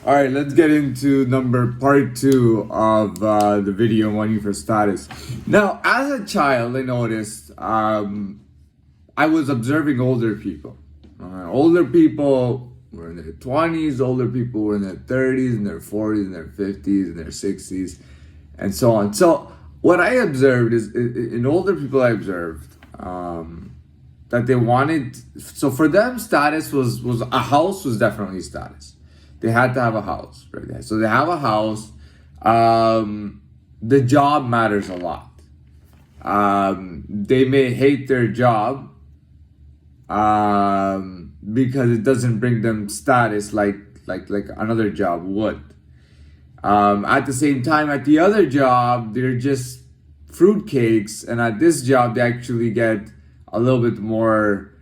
All right, let's get into part two of the video Money for Status. Now, as a child, I noticed I was observing older people. Older people were in their 20s, older people were in their 30s, in their 40s, in their 50s, in their 60s, and so on. So, what I observed is in older people, I observed that they wanted, so for them, status was a house was definitely status. They had to have a house, right? So they have a house. The job matters a lot. They may hate their job because it doesn't bring them status like another job would. At the same time, at the other job, they're just fruitcakes, and at this job, they actually get a little bit more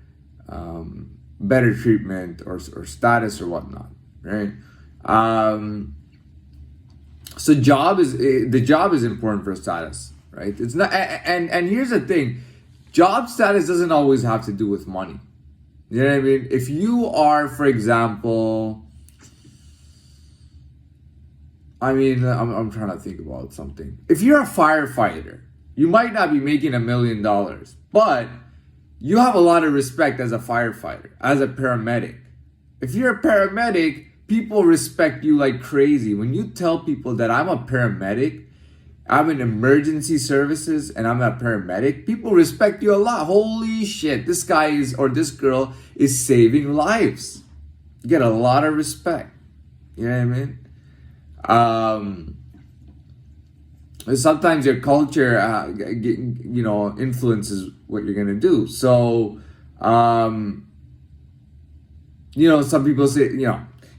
better treatment or status or whatnot, right? So the job is important for status, right? It's not, and here's the thing, job status doesn't always have to do with money. You know what I mean? If you are, for example, I'm trying to think about something. If you're a firefighter, you might not be making $1 million, but you have a lot of respect as a firefighter, as a paramedic. If you're a paramedic, people respect you like crazy. When you tell people that I'm a paramedic, I'm in emergency services and I'm a paramedic, people respect you a lot. Holy shit, this guy is, or this girl is saving lives. You get a lot of respect. You know what I mean? Sometimes your culture, influences what you're gonna do. So, some people say,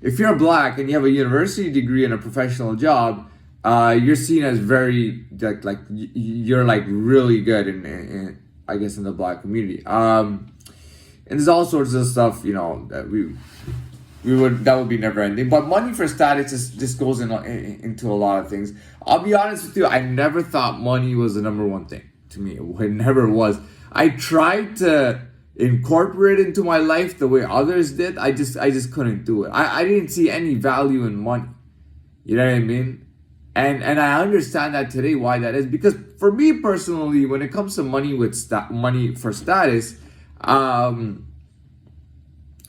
if you're black and you have a university degree and a professional job, you're seen as very like you're like really good in I guess in the black community. And there's all sorts of stuff, that that would be never ending. But money for status just goes into a lot of things. I'll be honest with you, I never thought money was the number one thing to me. It never was. I tried to incorporate it into my life the way others did. I just couldn't do it. I didn't see any value in money. You know what I mean? And I understand that today why that is, because for me personally, when it comes to money money for status,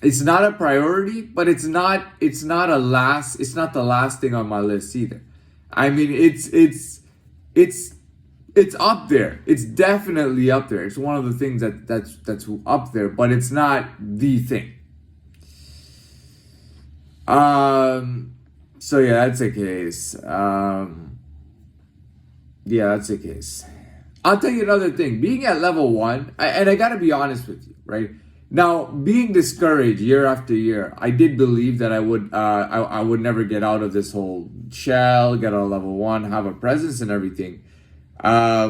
it's not a priority, but it's not the last thing on my list either. I mean, it's up there. It's definitely up there. It's one of the things that's up there, but it's not the thing. So yeah, that's the case. Yeah, that's the case. I'll tell you another thing. Being at level 1, and I gotta be honest with you, right? Now, being discouraged year after year, I did believe that I would never get out of this whole shell, get out of level 1, have a presence and everything. Where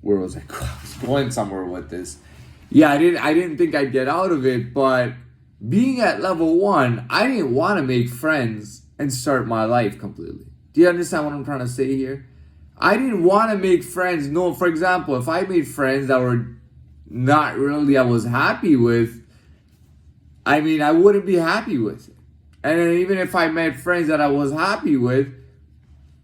was I? I was going somewhere with this. Yeah, I didn't think I'd get out of it, but being at level 1, I didn't want to make friends and start my life completely. Do you understand what I'm trying to say here? I didn't want to make friends. No, for example, if I made friends that were not really I was happy with, I wouldn't be happy with it. And then even if I made friends that I was happy with,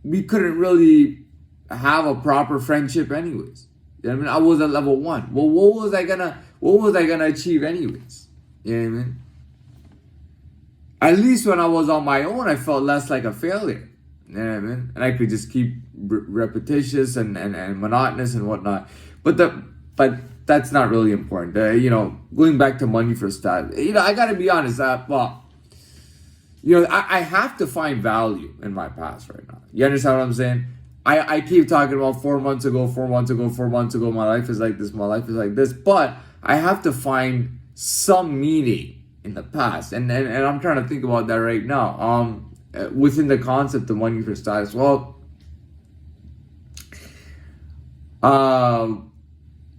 we couldn't really have a proper friendship anyways. You know what I mean? I was at level 1. Well, what was I gonna achieve anyways? You know what I mean? At least when I was on my own, I felt less like a failure. You know what I mean? And I could just keep repetitious and monotonous and whatnot. But that's not really important. Going back to money for stat. I gotta be honest. I have to find value in my past right now. You understand what I'm saying? I keep talking about 4 months ago, my life is like this. But I have to find some meaning in the past. And I'm trying to think about that right now. Within the concept of money for status. Well,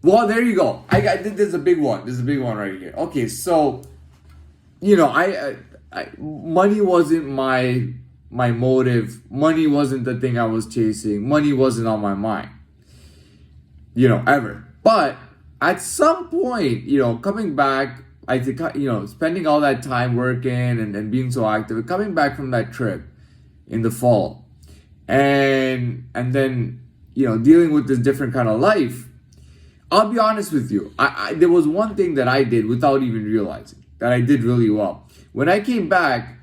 there you go. This is a big one. This is a big one right here. Okay, so, money wasn't my motive. Money wasn't the thing I was chasing. Money wasn't on my mind, ever. But at some point, coming back I think, spending all that time working and being so active, coming back from that trip in the fall, and then dealing with this different kind of life. I'll be honest with you. There was one thing that I did without even realizing that I did really well. When I came back,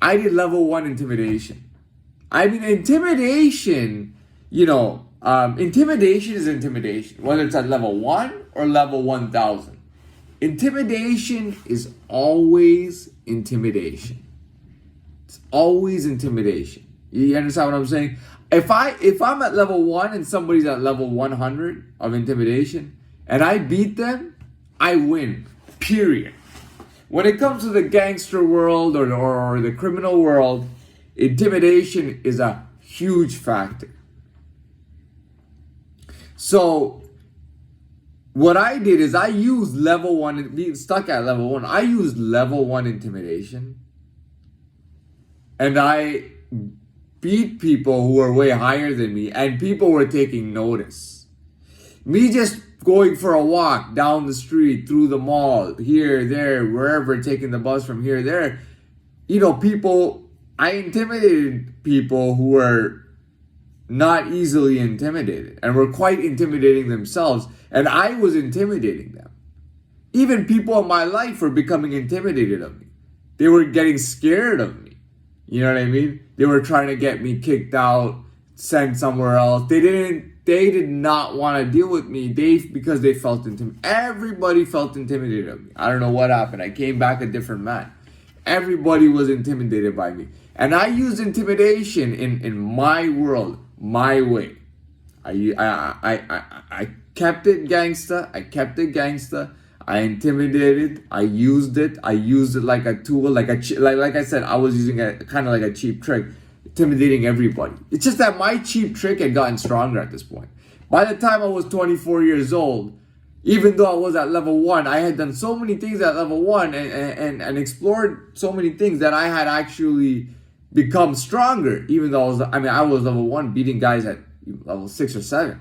I did level 1 intimidation. I mean, intimidation, intimidation is intimidation, whether it's at level 1 or level 1000. Intimidation is always intimidation. It's always intimidation. You understand what I'm saying? If I'm at level 1 and somebody's at level 100 of intimidation and I beat them, I win. Period. When it comes to the gangster world or the criminal world, intimidation is a huge factor. So what I did is I used level 1, being stuck at level 1, I used level 1 intimidation. And I beat people who were way higher than me, and people were taking notice. Me just going for a walk down the street, through the mall, here, there, wherever, taking the bus from here, there, I intimidated people who were not easily intimidated and were quite intimidating themselves, and I was intimidating them. Even people in my life were becoming intimidated of me. They were getting scared of me. You know what I mean? They were trying to get me kicked out, sent somewhere else. They did not want to deal with me. Because they felt intimidated. Everybody felt intimidated of me. I don't know what happened. I came back a different man. Everybody was intimidated by me. And I used intimidation in my world, my way. I kept it gangsta. I intimidated. I used it like a tool, like I said, I was using a kind of like a cheap trick, intimidating everybody. It's just that my cheap trick had gotten stronger at this point. By the time I was 24 years old, even though I was at level 1, I had done so many things at level 1 and explored so many things that I had actually become stronger. Even though I was level 1 beating guys at level 6 or 7.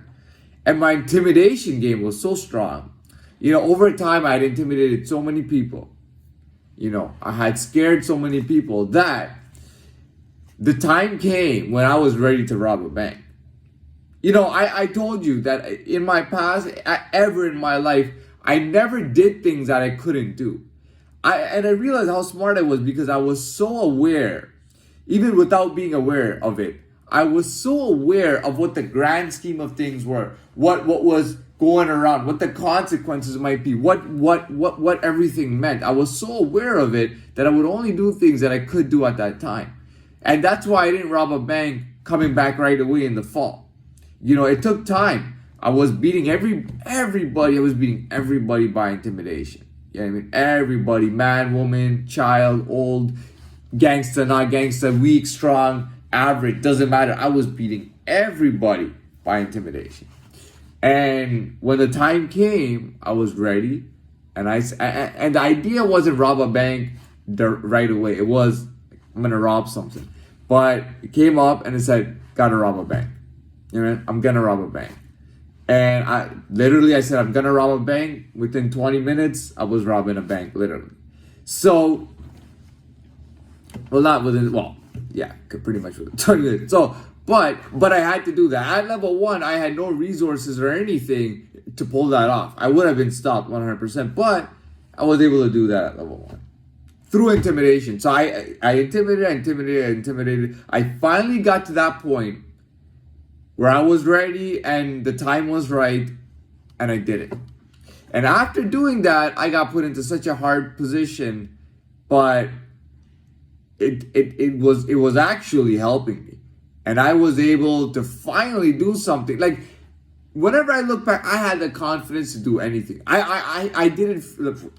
And my intimidation game was so strong. Over time, I had intimidated so many people. I had scared so many people that the time came when I was ready to rob a bank. I told you that in my past, ever in my life, I never did things that I couldn't do. I realized how smart I was because I was so aware, even without being aware of it. I was so aware of what the grand scheme of things were, what was going around, what the consequences might be, what everything meant. I was so aware of it that I would only do things that I could do at that time. And that's why I didn't rob a bank coming back right away in the fall. It took time. I was beating everybody. I was beating everybody by intimidation. Everybody, man, woman, child, old, gangster, not gangster, weak, strong, average, doesn't matter. I was beating everybody by intimidation. And when the time came, I was ready, and the idea wasn't rob a bank right away. It was, I'm gonna rob something, but it came up and it said, gotta rob a bank. I'm gonna rob a bank, and I said I'm gonna rob a bank. Within 20 minutes, I was robbing a bank, literally. So, pretty much within 20 minutes. So. But I had to do that. At level 1, I had no resources or anything to pull that off. I would have been stopped 100%, but I was able to do that at level 1 through intimidation. So I intimidated. I finally got to that point where I was ready and the time was right, and I did it. And after doing that, I got put into such a hard position, but it was actually helping me. And I was able to finally do something. Like, whenever I look back, I had the confidence to do anything. I didn't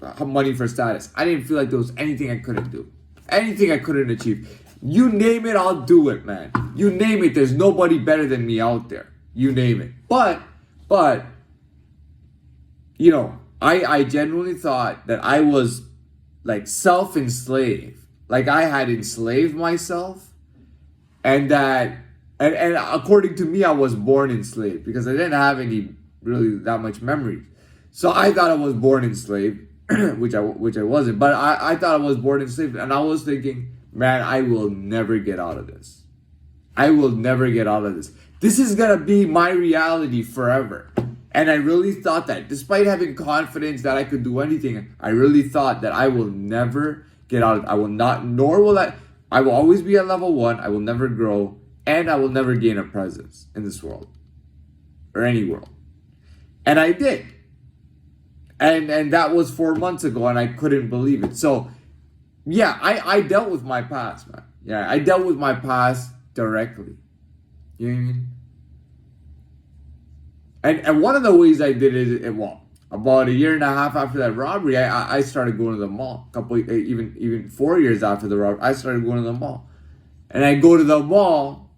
have money for status. I didn't feel like there was anything I couldn't do. Anything I couldn't achieve. You name it, I'll do it, man. You name it, there's nobody better than me out there. You name it. But, I genuinely thought that I was, like, self-enslaved. Like, I had enslaved myself. And that, and according to me, I was born enslaved because I didn't have any really that much memory. So I thought I was born enslaved. which I wasn't. But I thought I was born enslaved, and I was thinking, man, I will never get out of this. I will never get out of this. This is gonna be my reality forever. And I really thought that, despite having confidence that I could do anything, I really thought that I will never get out of it. I will not, nor will I will always be at level 1. I will never grow, and I will never gain a presence in this world or any world. And I did. And that was 4 months ago, and I couldn't believe it. So, yeah, I dealt with my past, man. Yeah, I dealt with my past directly. You know what I mean? And one of the ways I did it, about a year and a half after that robbery, I started going to the mall. Even 4 years after the robbery, I started going to the mall. And I go to the mall,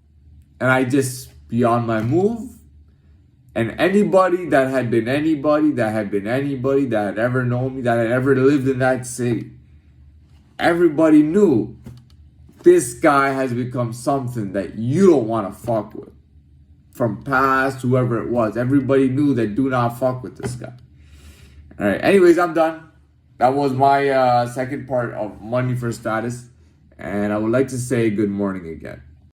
and I just be on my move. And anybody that had ever known me, that had ever lived in that city, everybody knew this guy has become something that you don't want to fuck with. From past, whoever it was, everybody knew that do not fuck with this guy. All right. Anyways, I'm done. That was my second part of Money for Status, and I would like to say good morning again.